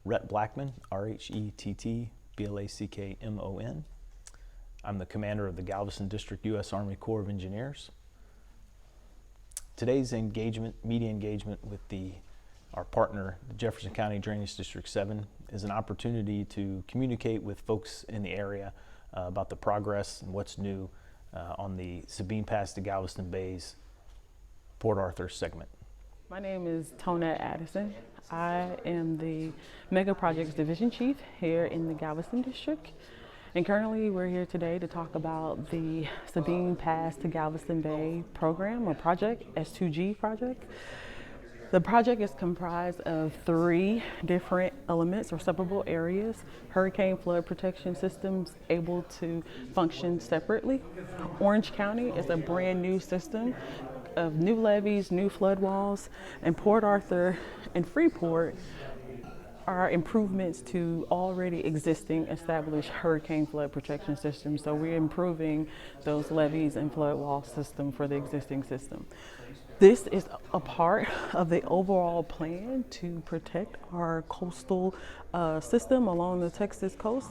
Rhett Blackmon, R-H-E-T-T-B-L-A-C-K-M-O-N. I'm the commander of the Galveston District U.S. Army Corps of Engineers. Today's media engagement with our partner, the Jefferson County Drainage District 7, is an opportunity to communicate with folks in the area about the progress and what's new on the Sabine Pass to Galveston Bay's Port Arthur segment. My name is Tonette Addison. I am the Mega Projects Division Chief here in the Galveston District. And currently we're here today to talk about the Sabine Pass to Galveston Bay program or project, S2G project. The project is comprised of 3 different elements or separable areas. Hurricane flood protection systems able to function separately. Orange County is a brand new system of new levees, new flood walls, and Port Arthur and Freeport are improvements to already existing established hurricane flood protection systems. So we're improving those levees and flood wall system for the existing system. This is a part of the overall plan to protect our coastal system along the Texas coast.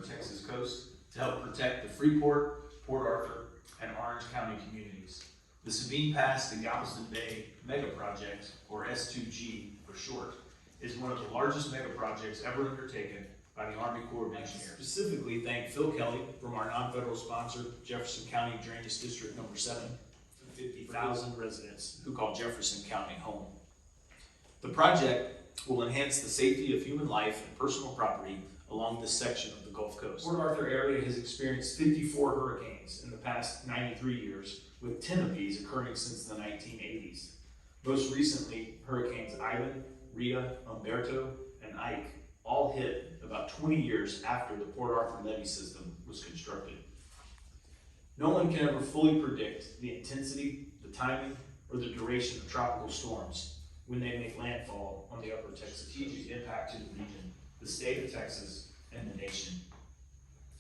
Texas coast to help protect the Freeport, Port Arthur, and Orange County communities. The Sabine Pass to Galveston Bay Mega Project, or S2G for short, is one of the largest mega projects ever undertaken by the Army Corps of Engineers. Specifically, thank Phil Kelly from our non-federal sponsor, Jefferson County Drainage District number 7, for 50,000 residents who call Jefferson County home. The project will enhance the safety of human life and personal property along this section of the Gulf Coast. Port Arthur area has experienced 54 hurricanes in the past 93 years, with 10 of these occurring since the 1980s. Most recently, Hurricanes Ivan, Rita, Umberto, and Ike all hit about 20 years after the Port Arthur levee system was constructed. No one can ever fully predict the intensity, the timing, or the duration of tropical storms when they make landfall on the upper Texas. Strategic impact to the region, the state of Texas, and the nation.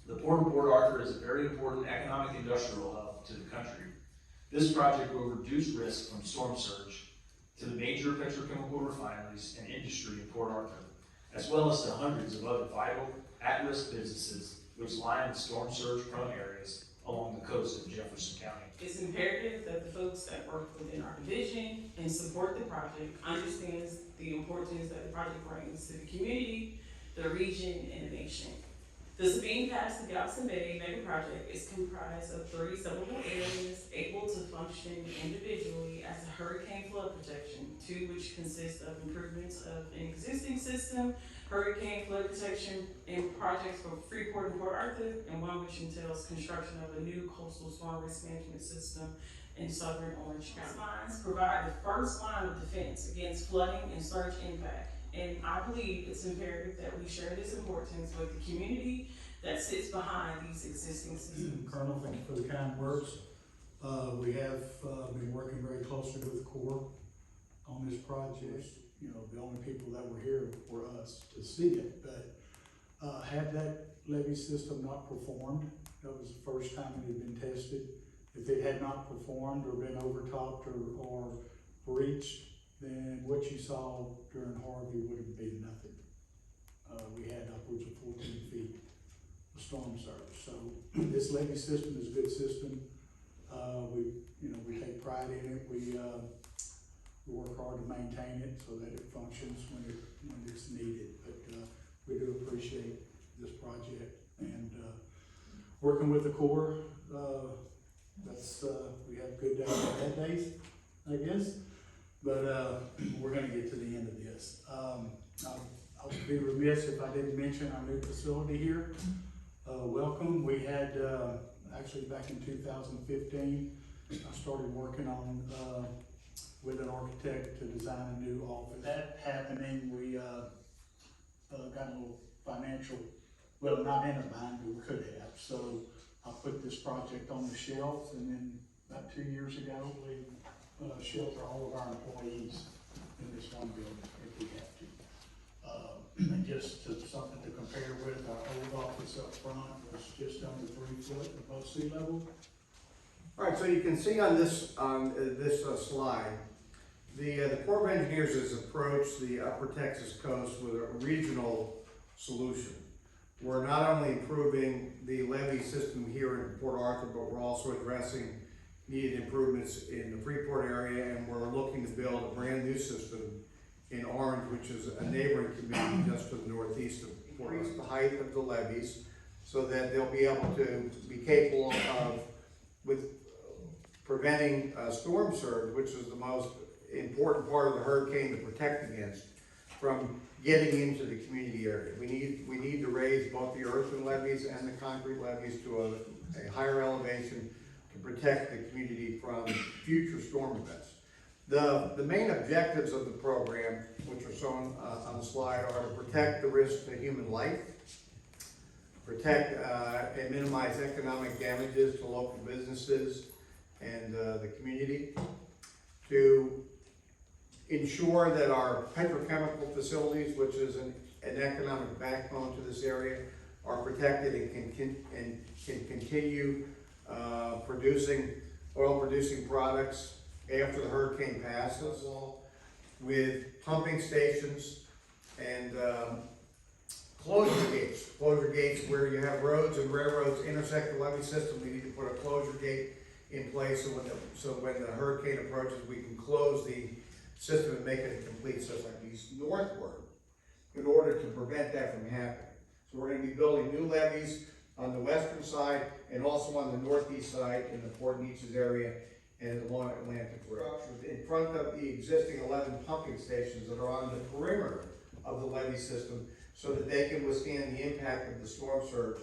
The Port of Port Arthur is a very important economic industrial hub to the country. This project will reduce risk from storm surge to the major petrochemical refineries and industry in Port Arthur, as well as to hundreds of other vital, at-risk businesses which lie in storm surge-prone areas along the coast of Jefferson County. It's imperative that the folks that work within our division and support the project understands the importance that the project brings to the community, the region, and the nation. The Sabine Pass to Galveston Bay Mega Project is comprised of 3 separable areas able to function individually as a hurricane flood protection, 2 which consist of improvements of an existing system, hurricane flood protection and projects for Freeport and Port Arthur, and 1 which entails construction of a new coastal storm risk management system in southern Orange County. These lines provide the first line of defense against flooding and surge impact. And I believe it's imperative that we share this importance with the community that sits behind these existing systems. Colonel, thank you for the kind words. We have been working very closely with the Corps on this project. You know, the only people that were here were us to see it, but had that levee system not performed, that was the first time it had been tested. If it had not performed or been overtopped or breached, then what you saw during Harvey would have been nothing. We had upwards of 14 feet of storm surge. So this levee system is a good system. We take pride in it. We work hard to maintain it so that it functions when it's needed. But we do appreciate this project and working with the Corps. We have good days and bad days, I guess. But we're going to get to the end of this. I'll be remiss if I didn't mention our new facility here. Welcome. We had, actually back in 2015, I started working on with an architect to design a new office. That happening, we got a little financial, well, not in a bind, but we could have. So I put this project on the shelf, and then about 2 years ago, we shelter all of our employees in this one building if we have to. And just something to compare with, our old office up front was just under 3 foot above sea level. All right, so you can see on this slide, the Corps of Engineers has approached the Upper Texas coast with a regional solution. We're not only improving the levee system here in Port Arthur, but we're also addressing needed improvements in the Freeport area, and we're looking to build a brand new system in Orange, which is a neighboring community just to the northeast of Port Arthur. The height of the levees so that they'll be able to be capable of preventing storm surge, which is the most important part of the hurricane to protect against, from getting into the community area. We need to raise both the earthen levees and the concrete levees to a higher elevation to protect the community from future storm events. The main objectives of the program, which are shown on the slide, are to protect the risk to human life, protect and minimize economic damages to local businesses and the community, to ensure that our petrochemical facilities, which is an economic backbone to this area, are protected and can continue producing oil-producing products after the hurricane passes, with pumping stations and closure gates where you have roads and railroads intersect the levee system. We need to put a closure gate in place so when the hurricane approaches, we can close the system and make it a complete system northward in order to prevent that from happening. So we're going to be building new levees on the western side and also on the northeast side in the Port Neches area and along Atlantic Road. In front of the existing 11 pumping stations that are on the perimeter of the levee system so that they can withstand the impact of the storm surge.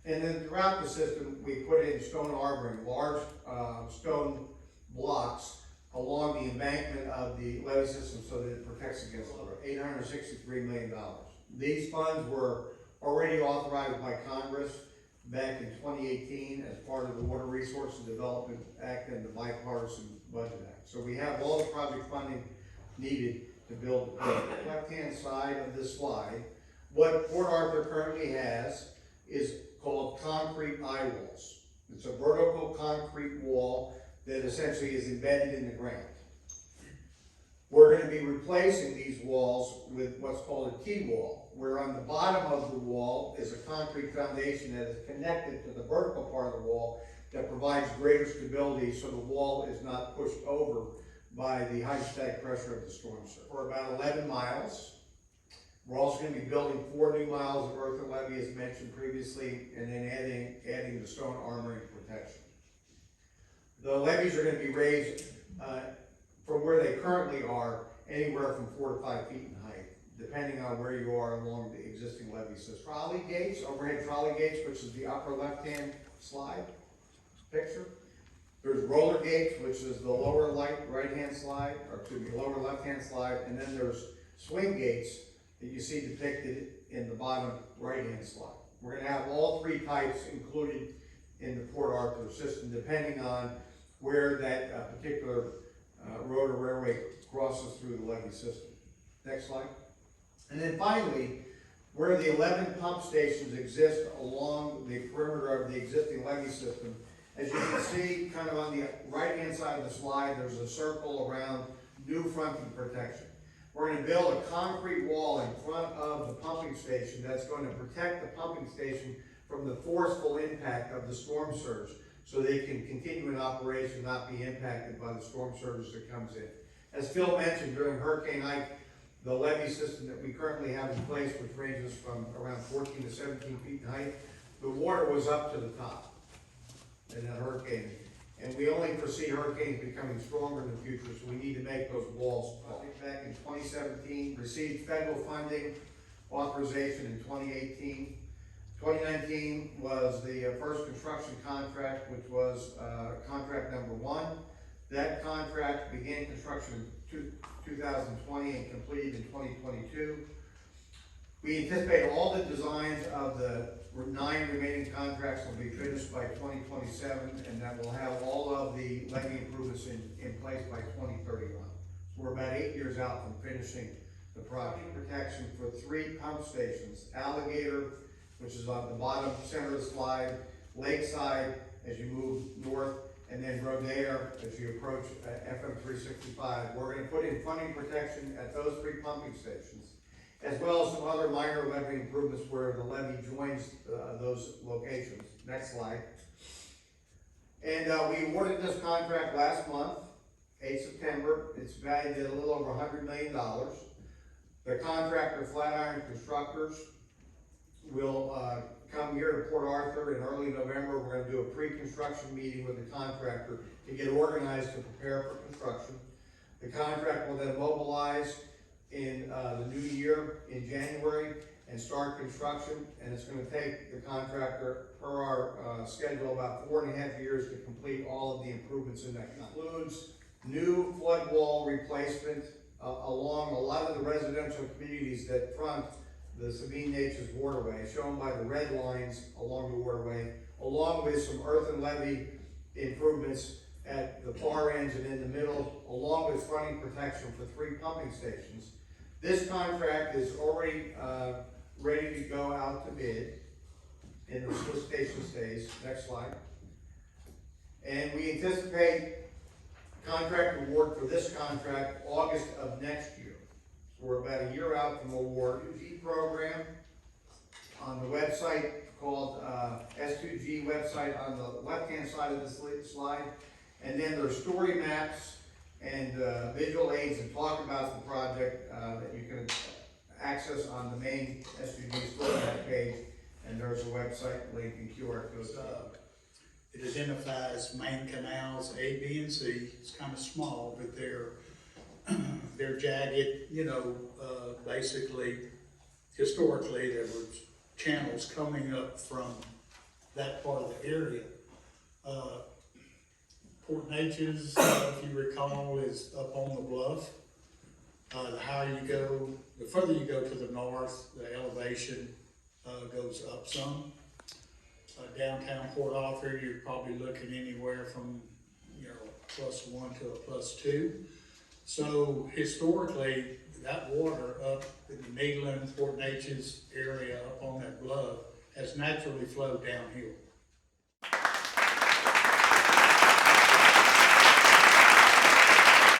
And then throughout the system, we put in stone arboring, large stone blocks along the embankment of the levee system so that it protects against $863 million. These funds were already authorized by Congress back in 2018 as part of the Water Resources Development Act and the Bipartisan Budget Act. So we have all the project funding needed to build the project. On the left-hand side of this slide, what Port Arthur currently has is called concrete eye walls. It's a vertical concrete wall that essentially is embedded in the ground. We're going to be replacing these walls with what's called a T-wall, where on the bottom of the wall is a concrete foundation that is connected to the vertical part of the wall that provides greater stability so the wall is not pushed over by the hydrostatic pressure of the storm surge. For about 11 miles. We're also going to be building 4 new miles of earthen levee as mentioned previously, and then adding the stone armoring protection. The levees are going to be raised from where they currently are anywhere from 4 to 5 feet in height, depending on where you are along the existing levee system. Trolley gates, overhead trolley gates, which is the upper left-hand slide picture. There's roller gates, which is the lower right-hand slide, or excuse me, lower left-hand slide, and then there's swing gates that you see depicted in the bottom right-hand slide. We're going to have all 3 types included in the Port Arthur system, depending on where that particular road or railway crosses through the levee system. Next slide. And then finally, where the 11 pump stations exist along the perimeter of the existing levee system, as you can see, kind of on the right-hand side of the slide, there's a circle around new fronting protection. We're going to build a concrete wall in front of the pumping station that's going to protect the pumping station from the forceful impact of the storm surge so they can continue in operation, not be impacted by the storm surge that comes in. As Phil mentioned, during Hurricane Ike, the levee system that we currently have in place, which ranges from around 14 to 17 feet in height, the water was up to the top in that hurricane. And we only foresee hurricanes becoming stronger in the future, so we need to make those walls tall. Back in 2017, received federal funding authorization in 2018. 2019 was the first construction contract, which was contract number 1. That contract began construction in 2020 and completed in 2022. We anticipate all the designs of the 9 remaining contracts will be finished by 2027, and that will have all of the levee improvements in place by 2031. So we're about 8 years out from finishing the project. Protection for 3 pump stations, Alligator, which is on the bottom center of the slide, Lakeside as you move north, and then Rodeo as you approach FM 365. We're gonna put in funding protection at those 3 pumping stations, as well as some other minor levee improvements where the levee joins those locations. Next slide. And we awarded this contract last month, 8 September. It's valued at a little over $100 million. The contractor, Flatiron Constructors, will come here to Port Arthur in early November. We're going to do a pre-construction meeting with the contractor to get organized to prepare for construction. The contract will then mobilize in the new year in January and start construction, and it's going to take the contractor, per our schedule, about 4.5 years to complete all of the improvements in that. Includes new flood wall replacement along a lot of the residential communities that front the Sabine Neches waterway, shown by the red lines along the waterway, along with some earth and levee improvements at the far ends and in the middle, along with fronting protection for 3 pumping stations. This contract is already ready to go out to bid in the solicitation stage. Next slide. And we anticipate contract award for this contract August of next year. So we're about a year out from award. S2G program on the website called S2G website on the left-hand side of the slide. And then there's story maps and visual aids that talk about the project that you can access on the main S2G story map page. And there's a website link and QR code. It identifies main canals A, B, and C. It's kind of small, but they're jagged, you know, basically, historically, there were channels coming up from that part of the area. Port Neches, if you recall, is up on the bluff. The higher you go, the further you go to the north, the elevation goes up some. Downtown Port Arthur, you're probably looking anywhere from, you know, +1 to a +2. So historically, that water up in the Neyland, Port Neches area up on that bluff has naturally flowed downhill.